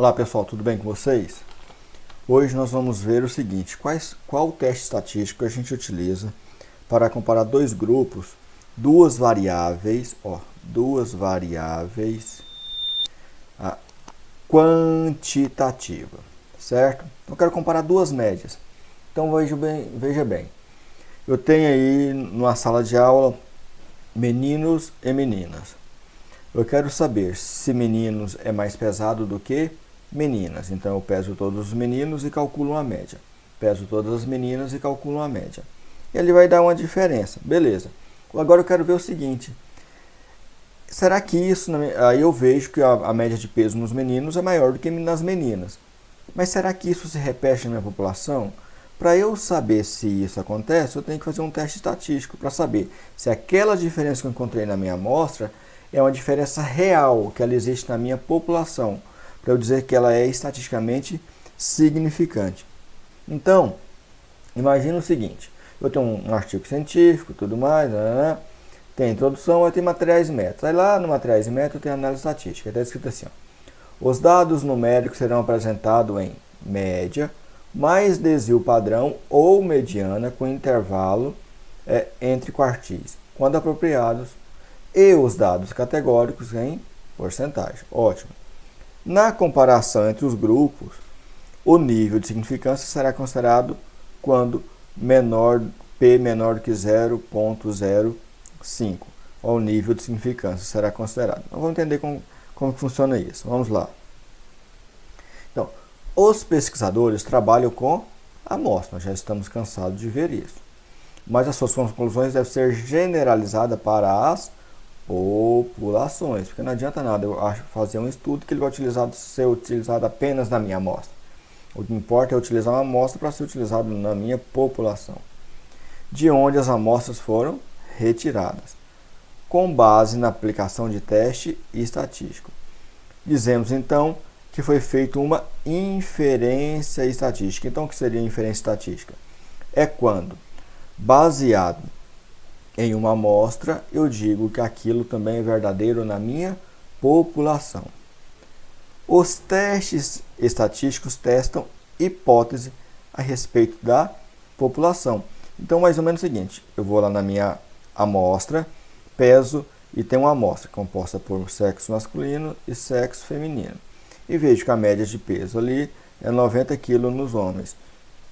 Olá pessoal, tudo bem com vocês? Hoje nós vamos ver o seguinte, qual o teste estatístico que a gente utiliza para comparar dois grupos, duas variáveis quantitativa, certo? Eu quero comparar duas médias. Então veja bem, eu tenho aí numa sala de aula meninos e meninas. Eu quero saber se meninos é mais pesado do que meninas. Então eu peso todos os meninos e calculo uma média. Peso todas as meninas e calculo uma média. E ele vai dar uma diferença. Beleza. Agora eu quero ver o seguinte. Será que isso... Aí eu vejo que a média de peso nos meninos é maior do que nas meninas. Mas será que isso se repete na minha população? Para eu saber se isso acontece, eu tenho que fazer um teste estatístico para saber se aquela diferença que eu encontrei na minha amostra é uma diferença real que ela existe na minha população, para eu dizer que ela é estatisticamente significante. Então, imagina o seguinte, eu tenho um artigo científico, tudo mais, tem introdução, aí tem materiais e métodos. Aí lá no materiais e métodos tem análise estatística, está escrito assim, ó, os dados numéricos serão apresentados em média, mais desvio padrão ou mediana com intervalo entre quartis, quando apropriados, e os dados categóricos em porcentagem. Ótimo. Na comparação entre os grupos, o nível de significância será considerado quando P menor do que 0,05. O nível de significância será considerado. Então, vamos entender como funciona isso. Vamos lá. Então, os pesquisadores trabalham com amostra. Nós já estamos cansados de ver isso. Mas as suas conclusões devem ser generalizadas para as populações, porque não adianta nada eu fazer um estudo que ele vai ser utilizado apenas na minha amostra. O que importa é utilizar uma amostra para ser utilizado na minha população, de onde as amostras foram retiradas, com base na aplicação de teste estatístico. Dizemos então que foi feita uma inferência estatística. Então, o que seria inferência estatística? É quando, baseado em uma amostra, eu digo que aquilo também é verdadeiro na minha população. Os testes estatísticos testam hipótese a respeito da população. Então, mais ou menos o seguinte, eu vou lá na minha amostra, peso e tem uma amostra composta por sexo masculino e sexo feminino. E vejo que a média de peso ali é 90 kg nos homens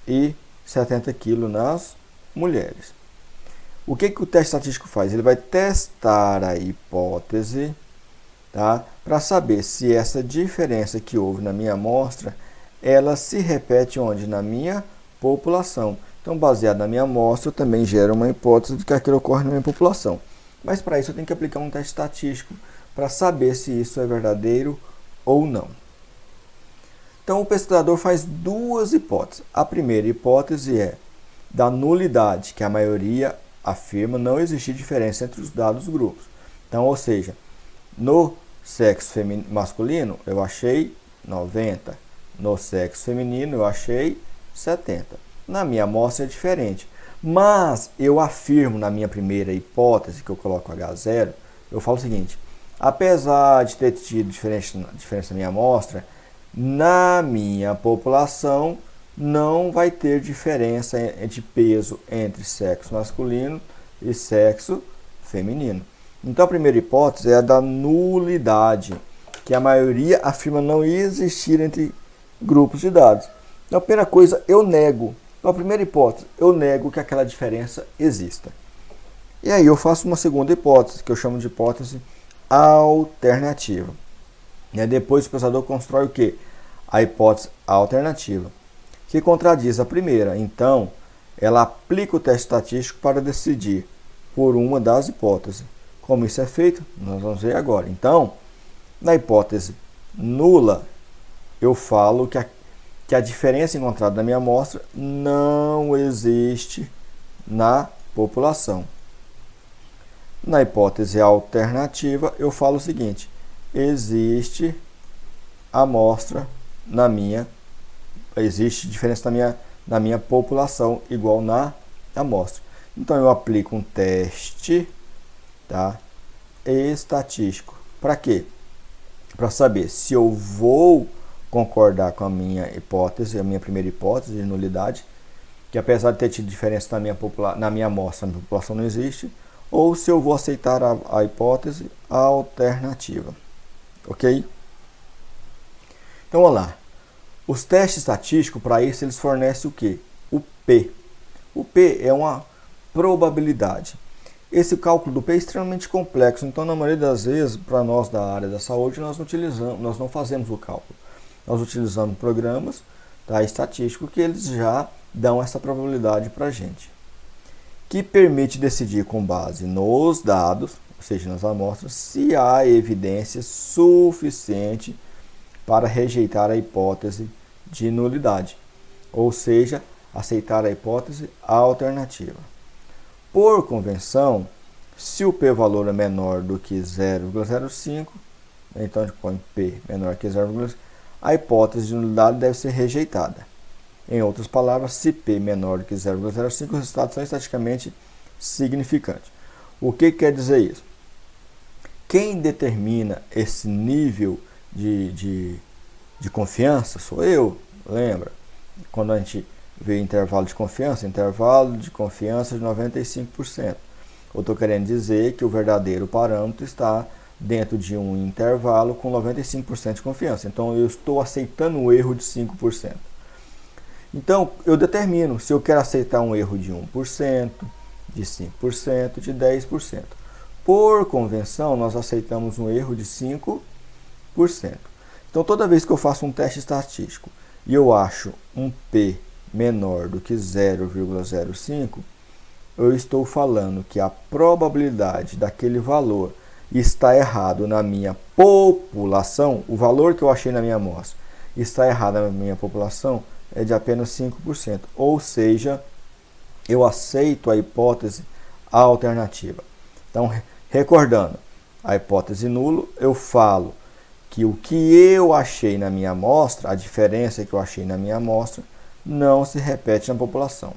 e 70 kg nas mulheres. O que o teste estatístico faz? Ele vai testar a hipótese, tá? Para saber se essa diferença que houve na minha amostra, ela se repete onde? Na minha população. Então, baseado na minha amostra, eu também gera uma hipótese de que aquilo ocorre na minha população. Mas para isso eu tenho que aplicar um teste estatístico para saber se isso é verdadeiro ou não. Então, o pesquisador faz duas hipóteses. A primeira hipótese é da nulidade, que a maioria afirma não existir diferença entre os dados grupos. Então, ou seja, no sexo masculino eu achei 90, no sexo feminino eu achei 70. Na minha amostra é diferente, mas eu afirmo na minha primeira hipótese, que eu coloco H0, eu falo o seguinte, apesar de ter tido diferença na minha amostra, na minha população não vai ter diferença de peso entre sexo masculino e sexo feminino. Então a primeira hipótese é a da nulidade, que a maioria afirma não existir entre grupos de dados. Então a primeira coisa, eu nego. Então a primeira hipótese, eu nego que aquela diferença exista. E aí eu faço uma segunda hipótese, que eu chamo de hipótese alternativa. E aí depois o pesquisador constrói o quê? A hipótese alternativa, que contradiz a primeira. Então, ela aplica o teste estatístico para decidir por uma das hipóteses. Como isso é feito? Nós vamos ver agora. Então, na hipótese nula, eu falo que a diferença encontrada na minha amostra não existe na população. Na hipótese alternativa, eu falo o seguinte, existe amostra na minha existe diferença na minha população igual na amostra. Então eu aplico um teste, tá, estatístico. Para quê? Para saber se eu vou concordar com a minha hipótese, a minha primeira hipótese de nulidade, que apesar de ter tido diferença na minha amostra, a população não existe, ou se eu vou aceitar a hipótese alternativa. Ok? Então, olha lá. Os testes estatísticos, para isso, eles fornecem o quê? O P. O P é uma probabilidade. Esse cálculo do P é extremamente complexo, então, na maioria das vezes, para nós da área da saúde, nós não fazemos o cálculo. Nós utilizamos programas estatísticos que eles já dão essa probabilidade para a gente, que permite decidir com base nos dados, ou seja, nas amostras, se há evidência suficiente para rejeitar a hipótese de nulidade, ou seja, aceitar a hipótese alternativa. Por convenção, se o p-valor é menor do que 0,05, então a gente põe p menor que 0,05, a hipótese de nulidade deve ser rejeitada. Em outras palavras, se p menor do que 0,05, os resultados são estatisticamente significantes. O que quer dizer isso? Quem determina esse nível de confiança sou eu, lembra? Quando a gente vê intervalo de confiança de 95%. Eu estou querendo dizer que o verdadeiro parâmetro está dentro de um intervalo com 95% de confiança. Então, eu estou aceitando um erro de 5%. Então, eu determino se eu quero aceitar um erro de 1%, de 5%, de 10%. Por convenção, nós aceitamos um erro de 5%. Então, toda vez que eu faço um teste estatístico e eu acho um P menor do que 0,05, eu estou falando que a probabilidade daquele valor está errado na minha população, o valor que eu achei na minha amostra está errado na minha população, é de apenas 5%. Ou seja, eu aceito a hipótese alternativa. Então, recordando, a hipótese nulo, eu falo que o que eu achei na minha amostra, a diferença que eu achei na minha amostra, não se repete na população.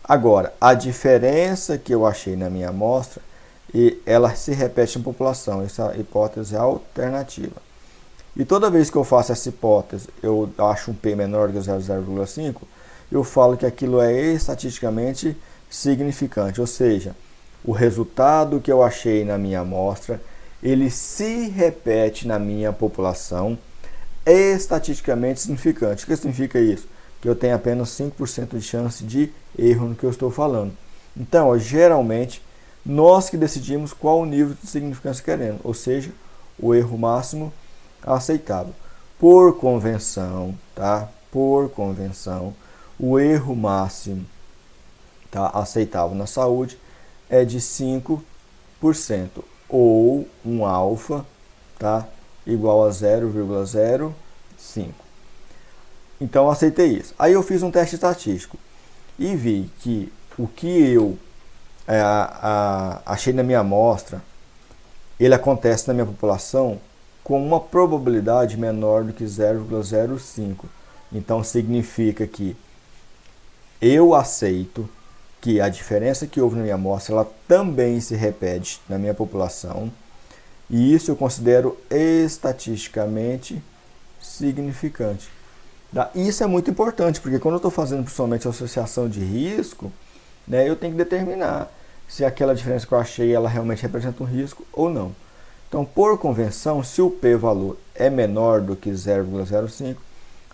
Agora, a diferença que eu achei na minha amostra, ela se repete na população, essa hipótese é alternativa. E toda vez que eu faço essa hipótese, eu acho um P menor que 0,05, eu falo que aquilo é estatisticamente significante, ou seja, o resultado que eu achei na minha amostra, ele se repete na minha população, estatisticamente significante. O que significa isso? Que eu tenho apenas 5% de chance de erro no que eu estou falando. Então, geralmente, nós que decidimos qual o nível de significância queremos, ou seja, o erro máximo aceitável. Por convenção, Por convenção, o erro máximo aceitável na saúde é de 5%, ou um alfa igual a 0,05. Então, eu aceitei isso. Aí eu fiz um teste estatístico e vi que o que eu achei na minha amostra, ele acontece na minha população com uma probabilidade menor do que 0,05. Então, significa que eu aceito que a diferença que houve na minha amostra, ela também se repete na minha população, e isso eu considero estatisticamente significante. Isso é muito importante, porque quando eu estou fazendo principalmente associação de risco, eu tenho que determinar se aquela diferença que eu achei, ela realmente representa um risco ou não. Então, por convenção, se o p-valor é menor do que 0,05,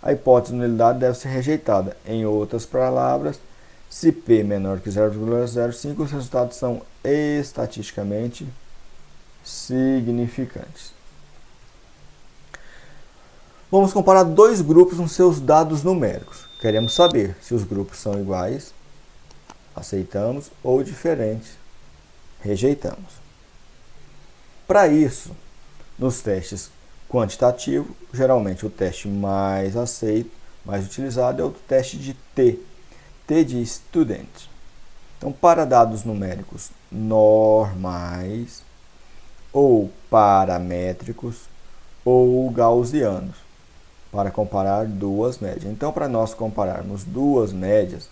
a hipótese de nulidade deve ser rejeitada. Em outras palavras, se p menor que 0,05, os resultados são estatisticamente significantes. Vamos comparar dois grupos nos seus dados numéricos. Queremos saber se os grupos são iguais, aceitamos, ou diferentes, rejeitamos. Para isso, nos testes quantitativos, geralmente o teste mais aceito, mais utilizado é o teste de T de student. Então, para dados numéricos normais, ou paramétricos, ou gaussianos, para comparar duas médias. Então, para nós compararmos duas médias,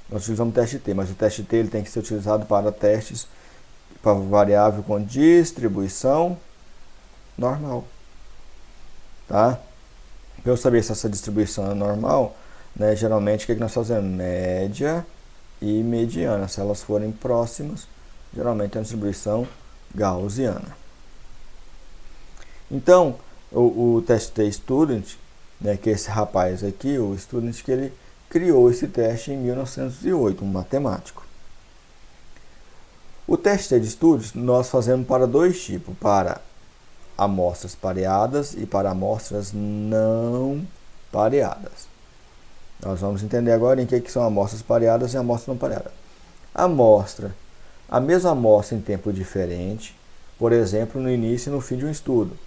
nós utilizamos o teste T, mas o teste T ele tem que ser utilizado para testes para variável com distribuição normal. Para eu saber se essa distribuição é normal, né, geralmente o que nós fazemos? Média e mediana. Se elas forem próximas, geralmente é uma distribuição gaussiana. Então, o test student, né, que é esse rapaz aqui, o student, que ele criou esse teste em 1908, um matemático. O teste de student nós fazemos para dois tipos, para amostras pareadas e para amostras não pareadas. Nós vamos entender agora em que são amostras pareadas e amostras não pareadas. A mesma amostra em tempo diferente, por exemplo, no início e no fim de um estudo.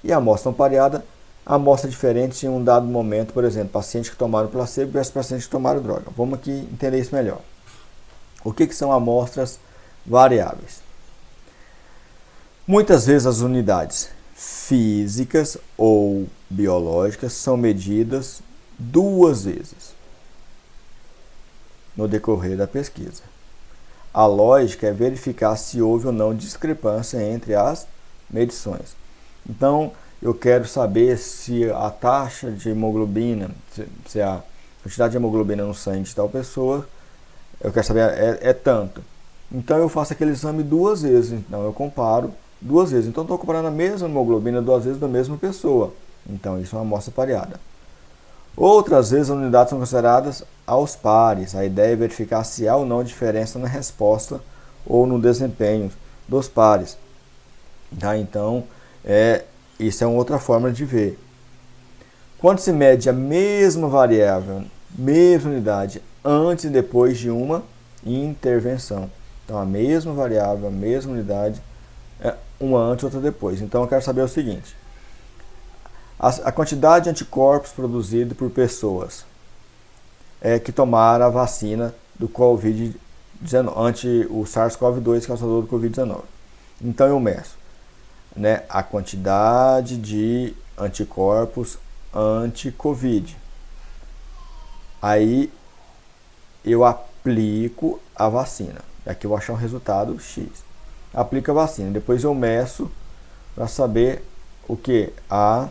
E a amostra não pareada, a amostra diferente em um dado momento, por exemplo, pacientes que tomaram placebo versus pacientes que tomaram droga. Vamos aqui entender isso melhor. O que são amostras variáveis? Muitas vezes as unidades físicas ou biológicas são medidas duas vezes no decorrer da pesquisa. A lógica é verificar se houve ou não discrepância entre as medições. Então, eu quero saber se a taxa de hemoglobina, se a quantidade de hemoglobina no sangue de tal pessoa, eu quero saber é tanto. Então, eu faço aquele exame duas vezes. Então, eu comparo duas vezes. Então, estou comparando a mesma hemoglobina duas vezes da mesma pessoa. Então, isso é uma amostra pareada. Outras vezes, as unidades são consideradas aos pares. A ideia é verificar se há ou não diferença na resposta ou no desempenho dos pares. Tá? Então, isso é uma outra forma de ver. Quando se mede a mesma variável, mesma unidade, antes e depois de uma intervenção. Então, a mesma variável, a mesma unidade, uma antes e outra depois. Então, eu quero saber o seguinte. A quantidade de anticorpos produzidos por pessoas que tomaram a vacina do Covid-19, ante o SARS-CoV-2, causador do Covid-19. Então, eu meço, né, a quantidade de anticorpos anti-Covid. Aí, eu aplico a vacina. Aqui eu vou achar um resultado X. Aplico a vacina. Depois eu meço para saber o que? A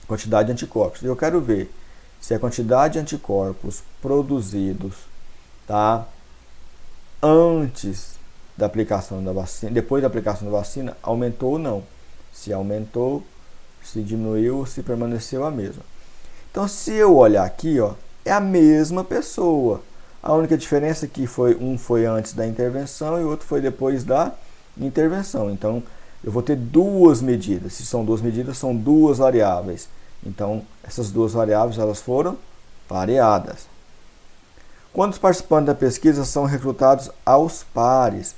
quantidade de anticorpos. Eu quero ver se a quantidade de anticorpos produzidos, tá, antes da aplicação da vacina, depois da aplicação da vacina, aumentou ou não. Se aumentou, se diminuiu, se permaneceu a mesma. Então, se eu olhar aqui, ó, é a mesma pessoa. A única diferença é que um foi antes da intervenção e o outro foi depois da intervenção. Então, eu vou ter duas medidas. Se são duas medidas, são duas variáveis. Então, essas duas variáveis elas foram pareadas. Quando os participantes da pesquisa são recrutados aos pares,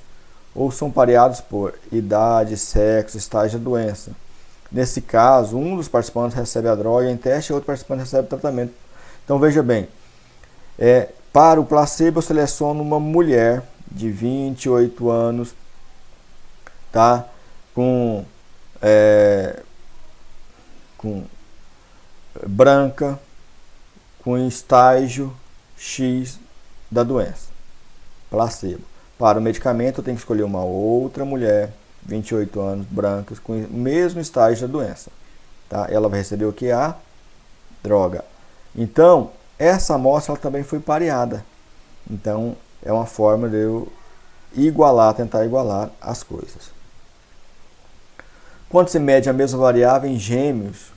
ou são pareados por idade, sexo, estágio da doença. Nesse caso, um dos participantes recebe a droga em teste e outro participante recebe o tratamento. Então, veja bem, para o placebo eu seleciono uma mulher de 28 anos, tá? Com branca, com estágio X da doença, placebo. Para o medicamento eu tenho que escolher uma outra mulher, 28 anos, brancas, com o mesmo estágio da doença, tá? Ela vai receber o que? A droga. Então, essa amostra ela também foi pareada. Então, é uma forma de eu tentar igualar as coisas. Quando se mede a mesma variável em gêmeos,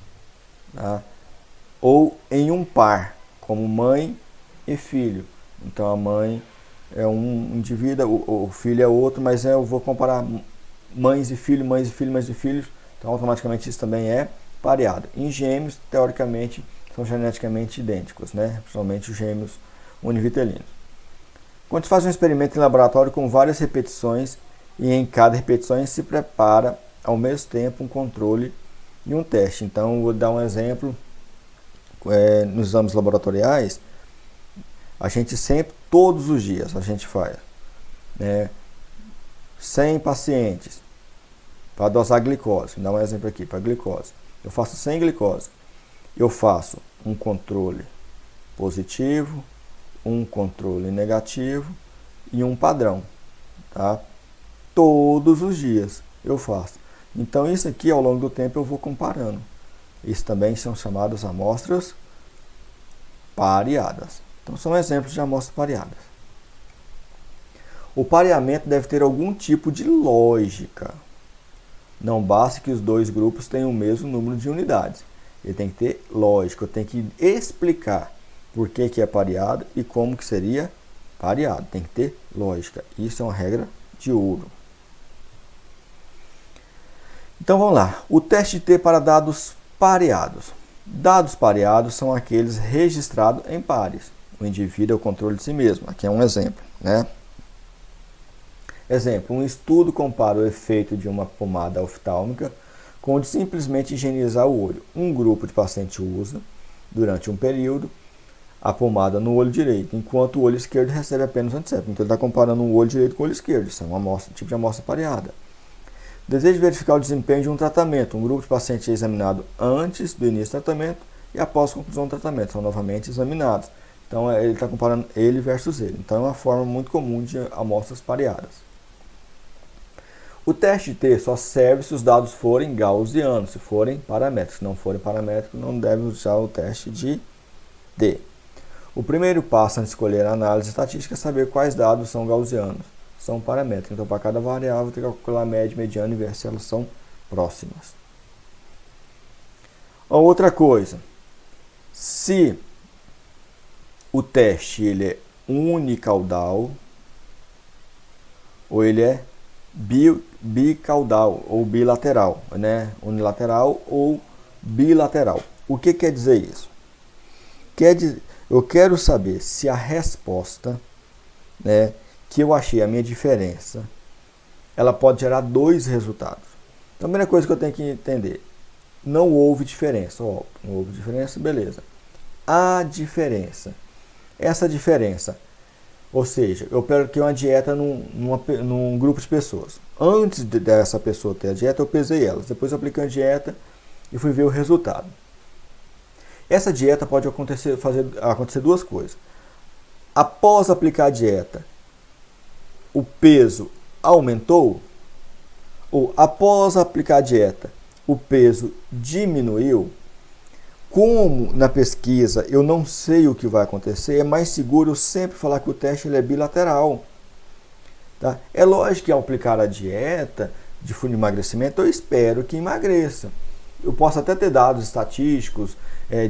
tá? Ou em um par, como mãe e filho. Então, a mãe é um indivíduo, o filho é outro, mas eu vou comparar mães e filhos, mães e filhos, mães e filhos. Então, automaticamente, isso também é pareado. Em gêmeos, teoricamente, são geneticamente idênticos, né? Principalmente os gêmeos univitelinos. Quando se faz um experimento em laboratório com várias repetições e em cada repetição se prepara ao mesmo tempo um controle e um teste. Então, vou dar um exemplo. Nos exames laboratoriais, a gente sempre, todos os dias, a gente faz 100 pacientes para dosar glicose. Vou dar um exemplo aqui para glicose. Eu faço 100 glicose. Eu faço um controle positivo, um controle negativo e um padrão, tá? Todos os dias eu faço. Então isso aqui ao longo do tempo eu vou comparando. Isso também são chamadas amostras pareadas. Então são exemplos de amostras pareadas. O pareamento deve ter algum tipo de lógica. Não basta que os dois grupos tenham o mesmo número de unidades. Ele tem que ter lógica, eu tenho que explicar por que é pareado e como que seria pareado. Tem que ter lógica. Isso é uma regra de ouro. Então vamos lá. O teste T para dados pareados. Dados pareados são aqueles registrados em pares. O indivíduo é o controle de si mesmo. Aqui é um exemplo, né? Exemplo, um estudo compara o efeito de uma pomada oftálmica com o de simplesmente higienizar o olho. Um grupo de pacientes usa, durante um período, a pomada no olho direito, enquanto o olho esquerdo recebe apenas o antisséptico. Então ele está comparando o olho direito com o olho esquerdo. Isso é um tipo de amostra pareada. Deseja verificar o desempenho de um tratamento. Um grupo de pacientes é examinado antes do início do tratamento e após a conclusão do tratamento. São novamente examinados. Então ele está comparando ele versus ele. Então é uma forma muito comum de amostras pareadas. O teste T só serve se os dados forem gaussianos, se forem paramétricos. Se não forem paramétricos, não deve usar o teste de T. O primeiro passo antes de escolher a análise estatística é saber quais dados são gaussianos, são paramétricos. Então, para cada variável, tem que calcular a média, mediana e ver se elas são próximas. Outra coisa, se o teste ele é unicaudal ou ele é bicaudal ou bilateral, né? Unilateral ou bilateral. O que quer dizer isso? Eu quero saber se a resposta, né, que eu achei a minha diferença, ela pode gerar dois resultados. Então, a primeira coisa que eu tenho que entender, não houve diferença. Não houve diferença, beleza. A diferença. Essa diferença, ou seja, eu peguei uma dieta num grupo de pessoas. Antes dessa pessoa ter a dieta, eu pesei elas. Depois eu apliquei a dieta e fui ver o resultado. Essa dieta pode acontecer duas coisas. Após aplicar a dieta, o peso aumentou? Ou após aplicar a dieta, o peso diminuiu? Como na pesquisa eu não sei o que vai acontecer, é mais seguro eu sempre falar que o teste ele é bilateral. Tá? É lógico que ao aplicar a dieta de fundo de emagrecimento, eu espero que emagreça. Eu posso até ter dados estatísticos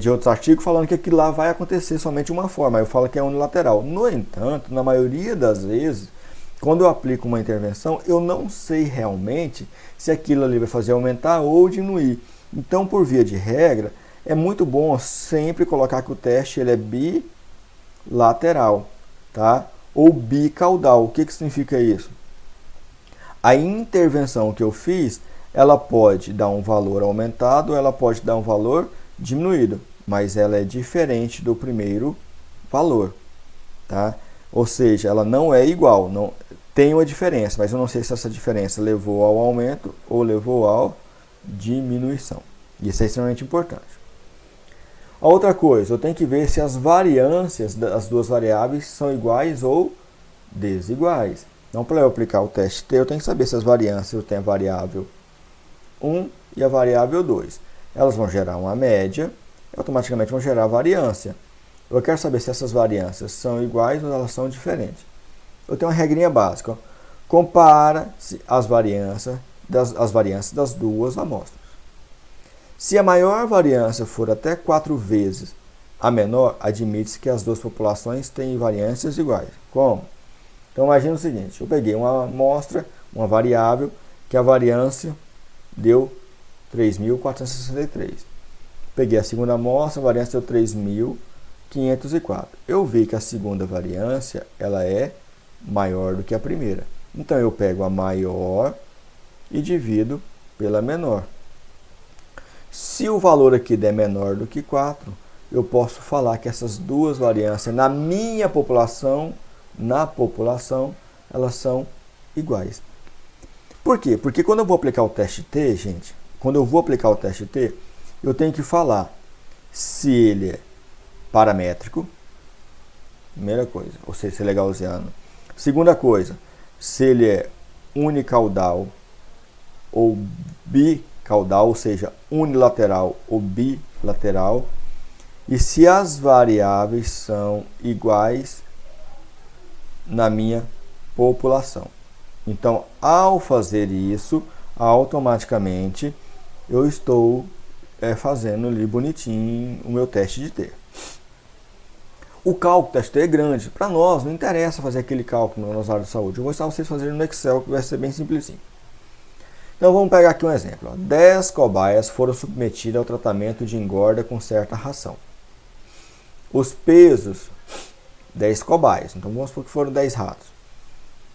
de outros artigos falando que aquilo lá vai acontecer somente de uma forma. Eu falo que é unilateral. No entanto, na maioria das vezes, quando eu aplico uma intervenção, eu não sei realmente se aquilo ali vai fazer aumentar ou diminuir. Então, por via de regra, é muito bom sempre colocar que o teste ele é bilateral, tá? Ou bicaudal. O que significa isso? A intervenção que eu fiz, ela pode dar um valor aumentado, ela pode dar um valor diminuído, mas ela é diferente do primeiro valor, tá? Ou seja, ela não é igual, não tem uma diferença, mas eu não sei se essa diferença levou ao aumento ou levou à diminuição. Isso é extremamente importante. A outra coisa, eu tenho que ver se as variâncias das duas variáveis são iguais ou desiguais. Então, para eu aplicar o teste T, eu tenho que saber se as variâncias, eu tenho a variável 1 e a variável 2. Elas vão gerar uma média e automaticamente vão gerar variância. Eu quero saber se essas variâncias são iguais ou elas são diferentes. Eu tenho uma regrinha básica. Ó. Compara-se as variâncias das duas amostras. Se a maior variância for até 4 vezes a menor, admite-se que as duas populações têm variâncias iguais. Como? Então, imagina o seguinte. Eu peguei uma amostra, uma variável, que a variância deu 3.463. Peguei a segunda amostra, a variância deu 3.504. Eu vi que a segunda variância ela é maior do que a primeira. Então eu pego a maior e divido pela menor. Se o valor aqui der menor do que 4, eu posso falar que essas duas variâncias na minha população, elas são iguais. Por quê? Porque quando eu vou aplicar o teste T, gente, eu tenho que falar se ele é paramétrico, primeira coisa, ou seja, se ele é gaussiano. Segunda coisa, se ele é unicaudal ou caudal, ou seja, unilateral ou bilateral, e se as variáveis são iguais na minha população. Então, ao fazer isso, automaticamente eu estou fazendo ali bonitinho o meu teste de T. O cálculo teste T é grande. Para nós, não interessa fazer aquele cálculo na nossa área de saúde. Eu vou ensinar vocês a fazerem no Excel, que vai ser bem simplesinho. Então, vamos pegar aqui um exemplo. 10 cobaias foram submetidas ao tratamento de engorda com certa ração. Os pesos, 10 cobaias. Então, vamos supor que foram 10 ratos.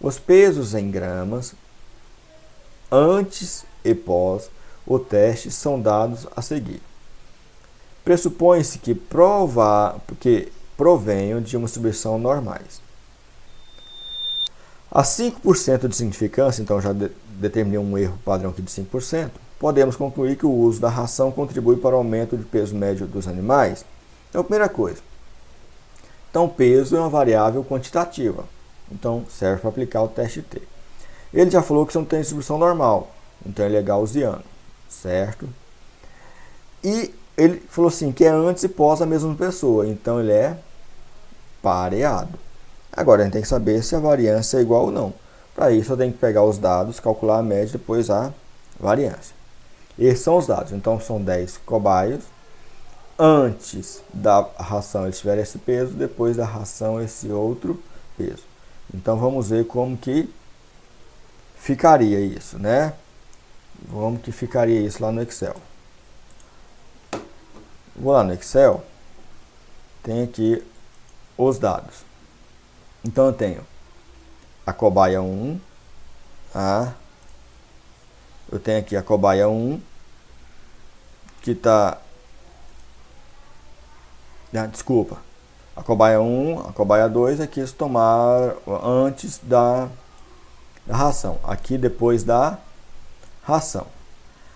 Os pesos em gramas, antes e pós o teste, são dados a seguir. Pressupõe-se que provenham de uma distribuição normais. A 5% de significância, então já determinei um erro padrão aqui de 5%, podemos concluir que o uso da ração contribui para o aumento de peso médio dos animais. Então, primeira coisa. Então, peso é uma variável quantitativa. Então, serve para aplicar o teste T. Ele já falou que isso não tem distribuição normal. Então, ele é gaussiano. Certo? E ele falou assim, que é antes e pós a mesma pessoa. Então, ele é pareado. Agora, a gente tem que saber se a variância é igual ou não. Para isso, eu tenho que pegar os dados, calcular a média e depois a variância. Esses são os dados. Então, são 10 cobaias. Antes da ração, eles tiveram esse peso. Depois da ração, esse outro peso. Então, vamos ver como que ficaria isso, né? Como que ficaria isso lá no Excel. Vou lá no Excel. Tem aqui os dados. Então, eu tenho a cobaia 1. Eu tenho aqui a cobaia 1. Que está... desculpa. A cobaia 1, a cobaia 2, aqui eles tomaram antes da ração. Aqui depois da ração.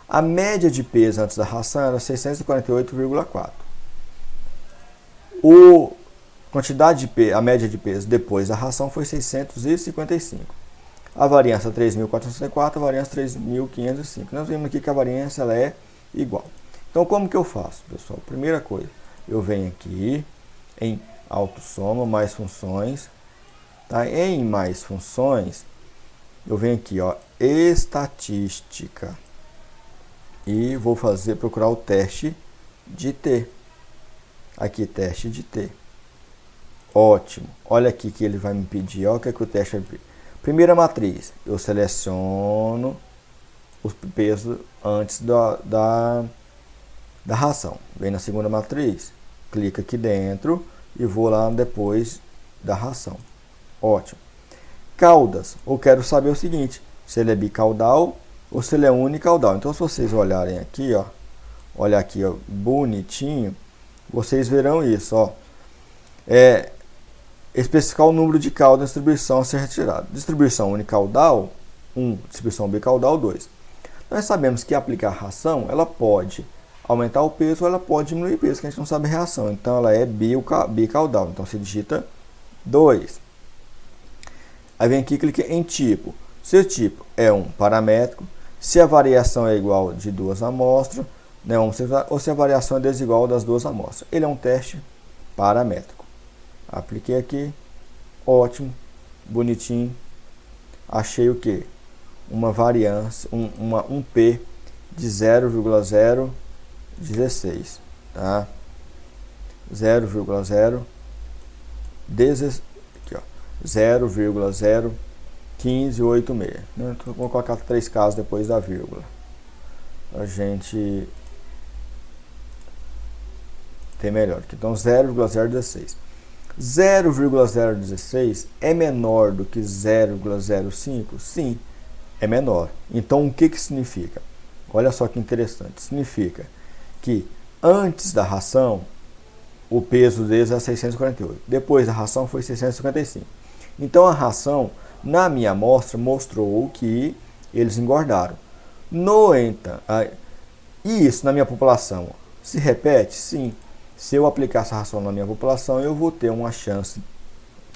A média de peso antes da ração era 648,4. A média de peso depois da ração foi 655. A variância 3.404, a variância 3.505. Nós vemos aqui que a variância ela é igual. Então, como que eu faço, pessoal? Primeira coisa, eu venho aqui em autossoma, mais funções. Tá? Em mais funções, eu venho aqui, ó, estatística. E vou procurar o teste de T. Aqui, teste de T. Ótimo. Olha aqui que ele vai me pedir. Olha o que, o teste vai me pedir. Primeira matriz. Eu seleciono os pesos antes da ração. Vem na segunda matriz. Clica aqui dentro e vou lá depois da ração. Ótimo. Caudas. Eu quero saber o seguinte. Se ele é bicaudal ou se ele é unicaudal. Então, se vocês olharem aqui, ó. Olha aqui, ó, bonitinho. Vocês verão isso, ó. Especificar o número de caudas da distribuição a ser retirado. Distribuição unicaudal, 1. Distribuição bicaudal, 2. Nós sabemos que aplicar ração, ela pode aumentar o peso ou ela pode diminuir o peso, que a gente não sabe a reação. Então, ela é bicaudal. Então, se digita 2. Aí vem aqui e clica em tipo. Se o tipo é um paramétrico, se a variação é igual de duas amostras, né, ou se a variação é desigual das duas amostras. Ele é um teste paramétrico. Apliquei aqui. Ótimo. Bonitinho. Achei o que? Uma variância, um P de 0,016. Tá? 0,01586. Vou colocar 3 casos depois da vírgula. A gente tem melhor aqui. Então, 0,016. 0,016 é menor do que 0,05? Sim, é menor. Então, o que significa? Olha só que interessante. Significa que antes da ração, o peso deles era 648. Depois da ração foi 655. Então, a ração, na minha amostra, mostrou que eles engordaram. No entanto, e isso na minha população se repete? Sim. Se eu aplicar essa ração na minha população, eu vou ter uma chance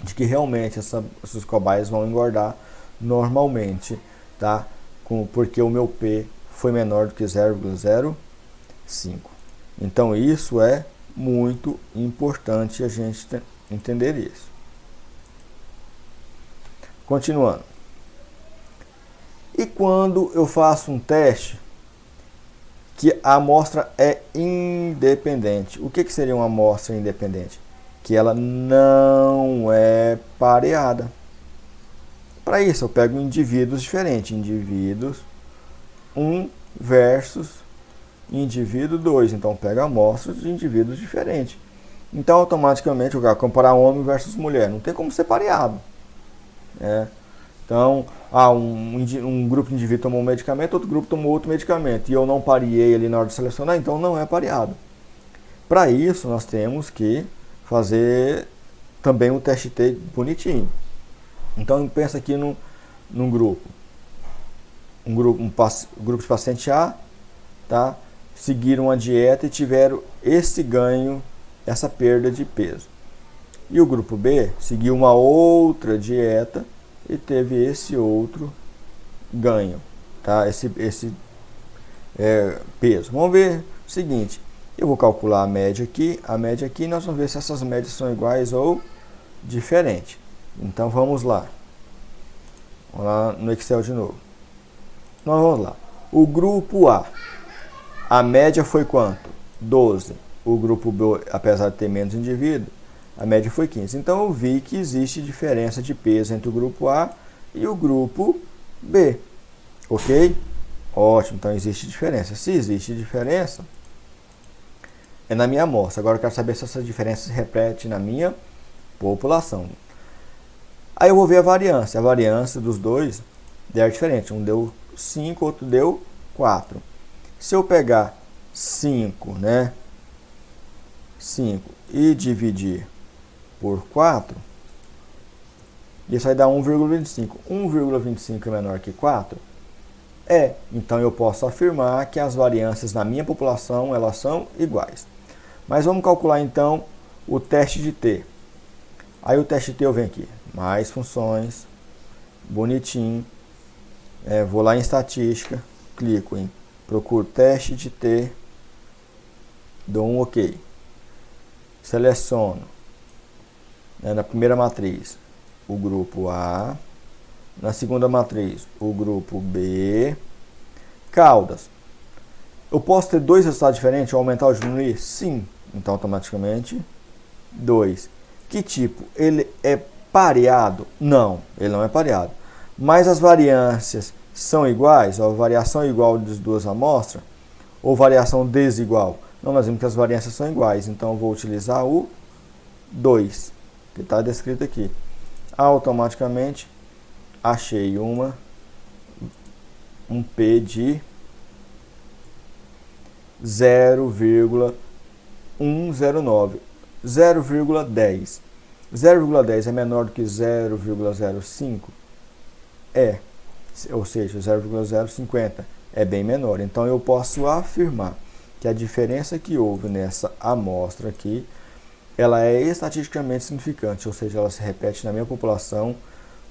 de que realmente esses cobaias vão engordar normalmente, tá? Porque o meu P foi menor do que 0,05. Então isso é muito importante a gente entender isso. Continuando. E quando eu faço um teste que a amostra é independente? O que seria uma amostra independente? Que ela não é pareada. Para isso eu pego indivíduos diferentes, indivíduos 1 versus indivíduo 2. Então eu pego amostras de indivíduos diferentes. Então automaticamente eu vou comparar homem versus mulher. Não tem como ser pareado. Então, um grupo de indivíduos tomou um medicamento, outro grupo tomou outro medicamento, e eu não pareei ali na hora de selecionar, então não é pareado. Para isso, nós temos que fazer também um teste T bonitinho. Então, pensa aqui num grupo. Um grupo de paciente A, tá? Seguiram uma dieta e tiveram esse ganho, essa perda de peso. E o grupo B seguiu uma outra dieta e teve esse outro ganho, tá? Esse peso. Vamos ver o seguinte, eu vou calcular a média aqui, e nós vamos ver se essas médias são iguais ou diferentes. Então vamos lá no Excel de novo. Nós vamos lá. O grupo a média foi quanto? 12. O grupo B, apesar de ter menos indivíduos, a média foi 15. Então eu vi que existe diferença de peso entre o grupo A e o grupo B. Ok? Ótimo, então existe diferença. Se existe diferença, é na minha amostra. Agora eu quero saber se essa diferença se repete na minha população. Aí eu vou ver a variância. A variância dos dois der diferente. Um deu 5, outro deu 4. Se eu pegar 5, né? 5 e dividir por 4, isso vai dar 1,25. 1,25 é menor que 4? Então eu posso afirmar que as variâncias na minha população, elas são iguais. Mas vamos calcular então o teste de T. Aí o teste de T eu venho aqui, mais funções, bonitinho, vou lá em estatística, clico em procuro teste de T, dou um OK. Seleciono na primeira matriz o grupo A, na segunda matriz o grupo B. Caudas. Eu posso ter dois resultados diferentes, aumentar ou diminuir? Sim. Então automaticamente 2. Que tipo? Ele é pareado? Não, ele não é pareado. Mas as variâncias são iguais? A variação é igual das duas amostras? Ou variação desigual? Não, nós vimos que as variâncias são iguais. Então eu vou utilizar o 2, que está descrito aqui. Automaticamente achei um P de 0,109, 0,10. 0,10 é menor do que 0,05? Ou seja, 0,050 é bem menor. Então eu posso afirmar que a diferença que houve nessa amostra aqui, ela é estatisticamente significante, ou seja, ela se repete na minha população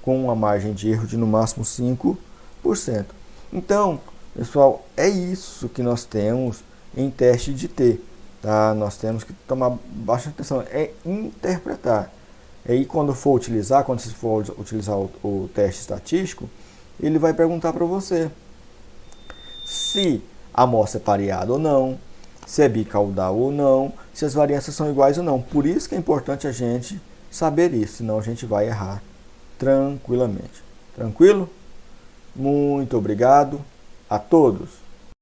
com uma margem de erro de no máximo 5%. Então, pessoal, é isso que nós temos em teste de T. Tá? Nós temos que tomar bastante atenção, é interpretar. E aí quando você for utilizar o teste estatístico, ele vai perguntar para você se a amostra é pareada ou não, se é bicaudal ou não, se as variâncias são iguais ou não. Por isso que é importante a gente saber isso, senão a gente vai errar tranquilamente. Tranquilo? Muito obrigado a todos.